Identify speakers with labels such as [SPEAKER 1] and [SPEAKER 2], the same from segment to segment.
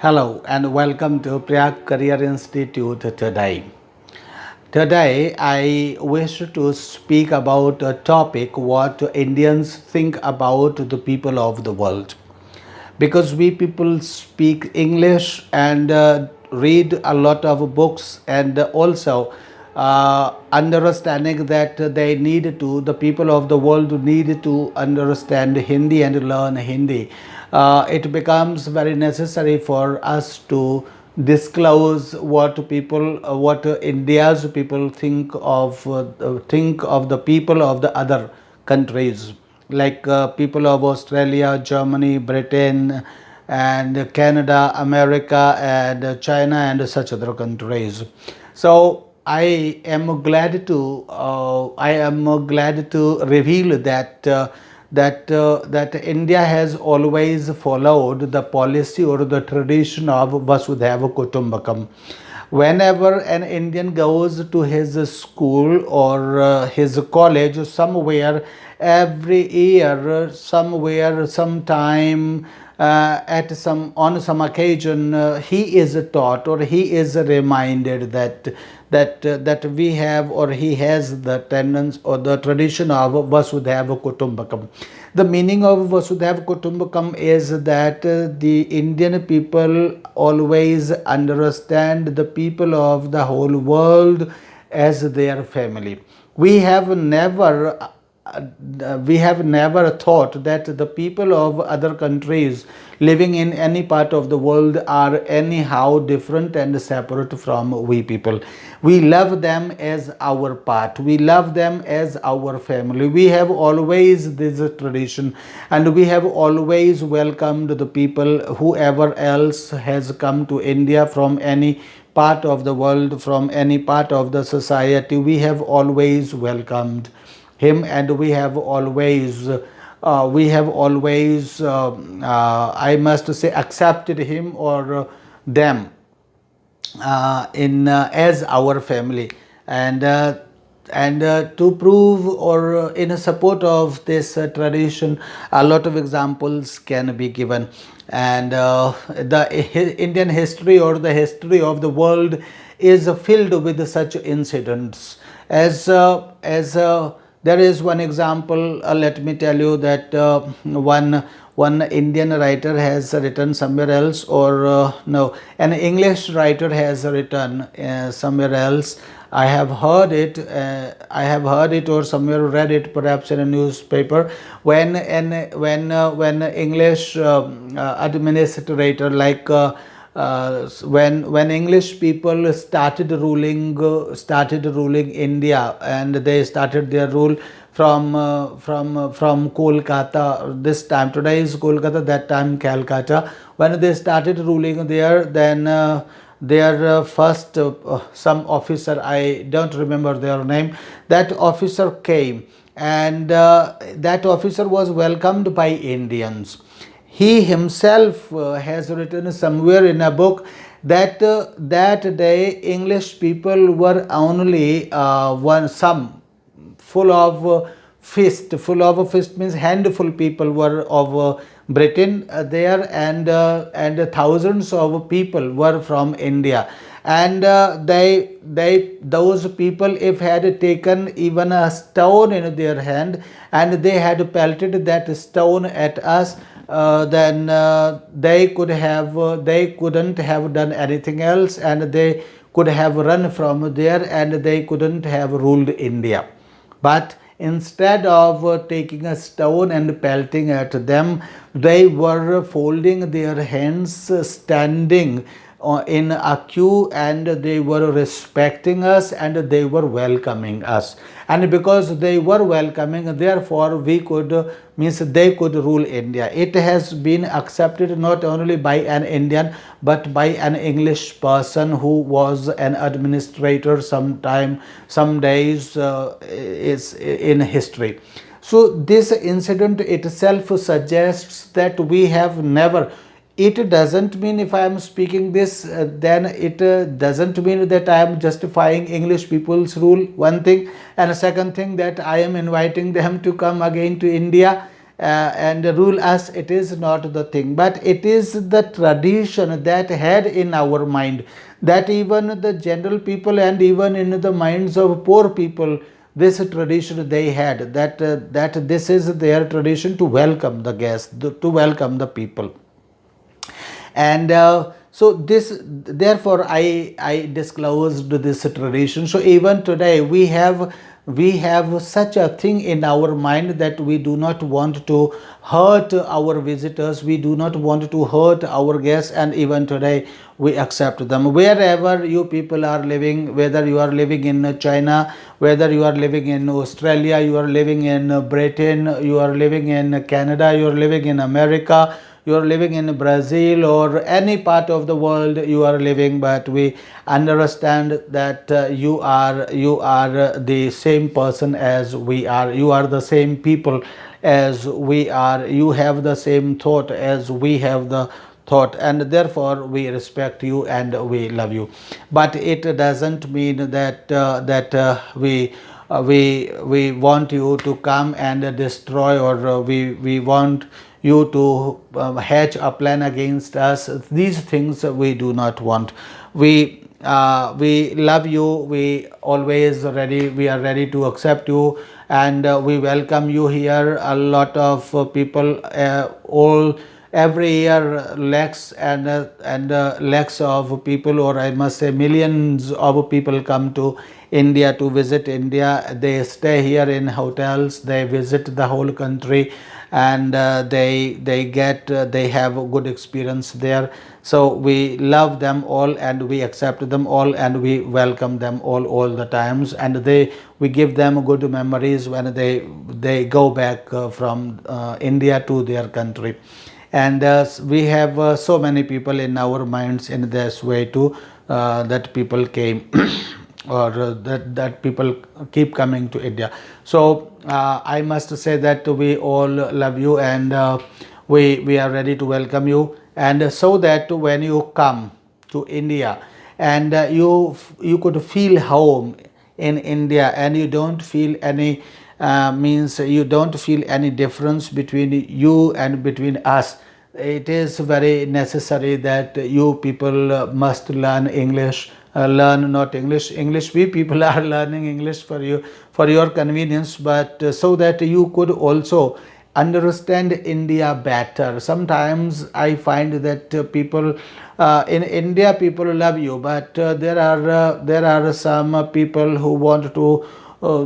[SPEAKER 1] Hello and welcome to Priyag Career Institute today. Today, I wish to speak about a topic what Indians think about the people of the world. Because we people speak English and read a lot of books and also understanding that the people of the world need to understand Hindi and learn Hindi. It becomes very necessary for us to disclose what India's people think of the people of the other countries, like people of Australia, Germany, Britain, and Canada, America, and China, and such other countries. So I am glad to reveal that India has always followed the policy or the tradition of Vasudhaiva Kutumbakam. Whenever an Indian goes to his school or his college somewhere, every year, somewhere, sometime, on some occasion, he is taught or he is reminded that we have or he has the tendency or the tradition of Vasudhaiva Kutumbakam. The meaning of Vasudhaiva Kutumbakam is that the Indian people always understand the people of the whole world as their family. We have never thought that the people of other countries living in any part of the world are anyhow different and separate from we people. We love them as our part. We love them as our family. We have always this tradition, and we have always welcomed the people, whoever else has come to India from any part of the world, from any part of the society. We have always welcomed him, and I must say, accepted him or them in as our family. And to prove or in support of this tradition, a lot of examples can be given. And Indian history or the history of the world is filled with such incidents. As there is one example. Let me tell you that one Indian writer has written somewhere else, or no, an English writer has written somewhere else. I have heard it or somewhere read it, perhaps in a newspaper. When English administrator, like when English people started ruling India, and they started their rule from Kolkata. This time today is Kolkata, that time Calcutta. When they started ruling there, then their first some officer, I don't remember their name, that officer came, and that officer was welcomed by Indians. He himself has written somewhere in a book that that day English people were only some full of a fist means handful people were of Britain there, and thousands of people were from India. And those people, if had taken even a stone in their hand and they had pelted that stone at us, then they couldn't have done anything else, and they could have run from there, and they couldn't have ruled India. But instead of taking a stone and pelting at them, they were folding their hands, standing in a queue, and they were respecting us, and they were welcoming us. And because they were welcoming, therefore we could means they could rule India. It has been accepted not only by an Indian but by an English person who was an administrator some days is in history. So this incident itself suggests that we have never, it doesn't mean, if I am speaking this, then it doesn't mean that I am justifying English people's rule, one thing. And a second thing, that I am inviting them to come again to India. and rule us, it is not the thing, but it is the tradition that had in our mind, that even the general people and even in the minds of poor people, this tradition they had, that this is their tradition to welcome the guests, to welcome the people. And so this, therefore I disclosed this tradition. So even today we have such a thing in our mind, that we do not want to hurt our visitors, we do not want to hurt our guests, and even today we accept them wherever you people are living, whether you are living in China, whether you are living in Australia, you are living in Britain, you are living in Canada, you are living in America, you are living in Brazil, or any part of the world you are living, but we understand that you are the same person as we are, you are the same people as we are, you have the same thought as we have the thought, and therefore we respect you and we love you. But it doesn't mean that we want you to come and destroy, or we want you to hatch a plan against us. These things we do not want. We love you, we are ready to accept you, and we welcome you here. A lot of people, all every year, lakhs and lakhs of people, or I must say millions of people, come to India to visit India. They stay here in hotels, they visit the whole country, and they have a good experience there. So we love them all, and we accept them all, and we welcome them all the times, and we give them good memories when they go back from India to their country. And we have so many people in our minds in this way too, that people came or that people keep coming to India. So I must say that we all love you, and we are ready to welcome you, and so that when you come to India, and you could feel home in India, and you don't feel any means you don't feel any difference between you and between us. It is very necessary that you people must learn English, learn not English. We people are learning English for you, for your convenience, but so that you could also understand India better. Sometimes I find that people in India, people love you, but there are some people who want to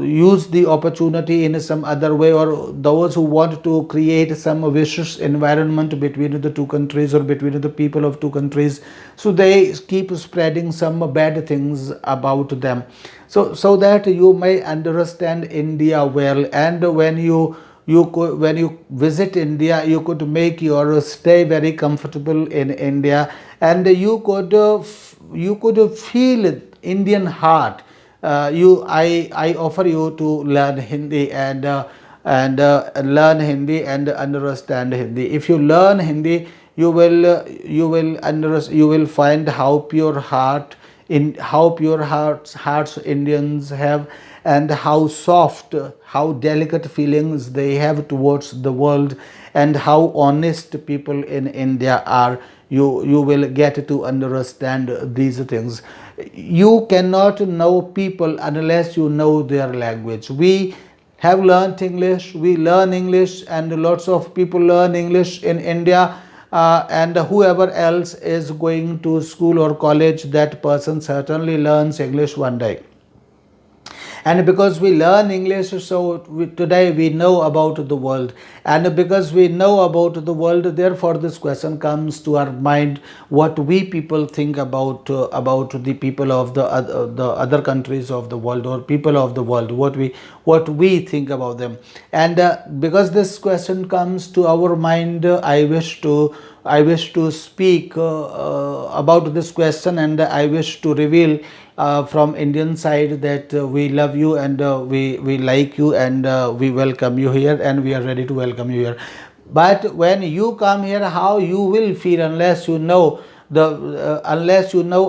[SPEAKER 1] use the opportunity in some other way, or those who want to create some vicious environment between the two countries, or between the people of two countries. So they keep spreading some bad things about them, so that you may understand India well. And when you visit India, you could make your stay very comfortable in India, and you could feel Indian heart. I offer you to learn Hindi, and learn Hindi and understand Hindi. If you learn Hindi, you will find how pure hearts Indians have, and how soft, how delicate feelings they have towards the world, and how honest people in India are. You will get to understand these things. You cannot know people unless you know their language. We have learnt English, we learn English, and lots of people learn English in India, and whoever else is going to school or college, that person certainly learns English one day. And because we learn English, so today we know about the world, and because we know about the world, therefore this question comes to our mind: what we people think about the people of the other countries of the world, or people of the world, what we think about them. And because this question comes to our mind, I wish to speak about this question, and I wish to reveal from Indian side that we love you, and we like you, and we welcome you here, and we are ready to welcome you here. But when you come here, how you will feel unless you know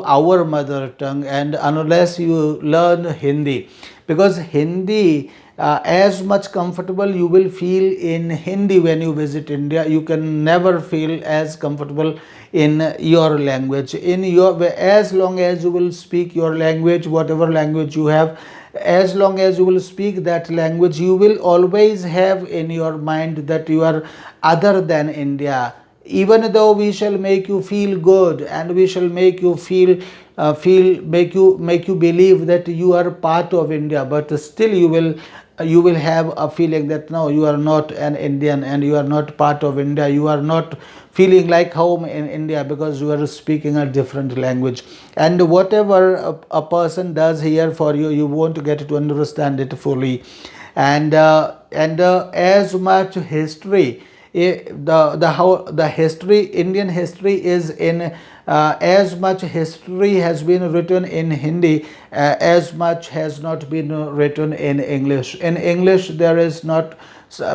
[SPEAKER 1] our mother tongue, and unless you learn Hindi, because Hindi as much comfortable you will feel in Hindi when you visit India. You can never feel as comfortable in your language. In your, as long as you will speak your language, whatever language you have, as long as you will speak that language, you will always have in your mind that you are other than India. Even though we shall make you feel good, and we shall make you make you believe that you are part of India, but still you will have a feeling that no, you are not an Indian, and you are not part of India. You are not feeling like home in India because you are speaking a different language. And whatever a person does here for you, you won't get to understand it fully. And as much history, the how the history, Indian history is in, as much history has been written in Hindi, as much has not been written in English. In English there is not,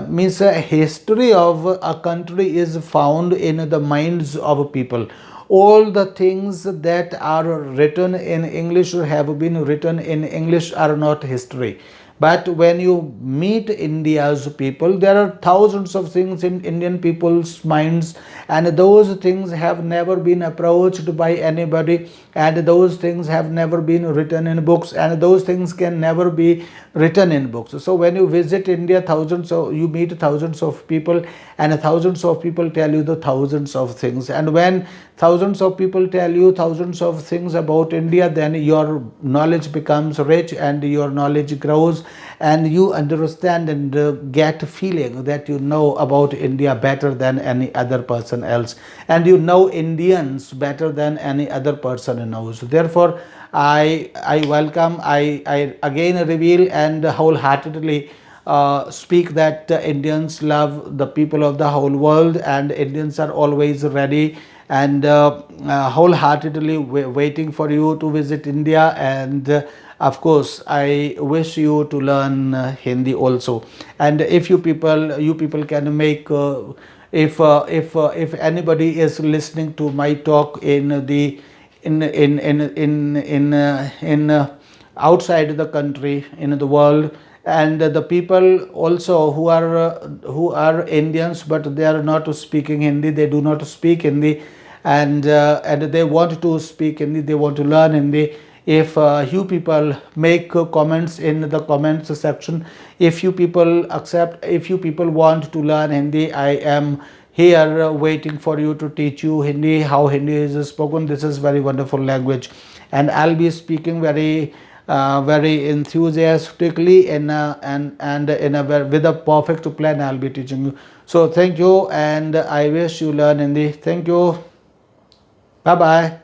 [SPEAKER 1] means a history of a country is found in the minds of people. All the things that are written in English or have been written in English are not history. But when you meet India's people, there are thousands of things in Indian people's minds, and those things have never been approached by anybody, and those things have never been written in books, and those things can never be written in books. So when you visit India, you meet thousands of people, and thousands of people tell you the thousands of things. And when thousands of people tell you thousands of things about India, then your knowledge becomes rich and your knowledge grows, and you understand and get feeling that you know about India better than any other person else, and you know Indians better than any other person knows. Therefore, I welcome, I again reveal and wholeheartedly speak that Indians love the people of the whole world, and Indians are always ready and wholeheartedly waiting for you to visit India. And of course, I wish you to learn Hindi also. And if you people can make, if anybody is listening to my talk in the in outside the country, in the world, and the people also who are Indians but they are not speaking Hindi, they do not speak Hindi, and they want to speak Hindi, they want to learn Hindi. If you people make comments in the comments section, if you people accept, if you people want to learn Hindi, I am here waiting for you to teach you Hindi, how Hindi is spoken. This is very wonderful language, and I'll be speaking very enthusiastically and in a with a perfect plan. I'll be teaching you. So thank you, and I wish you learn Hindi. Thank you. Bye bye.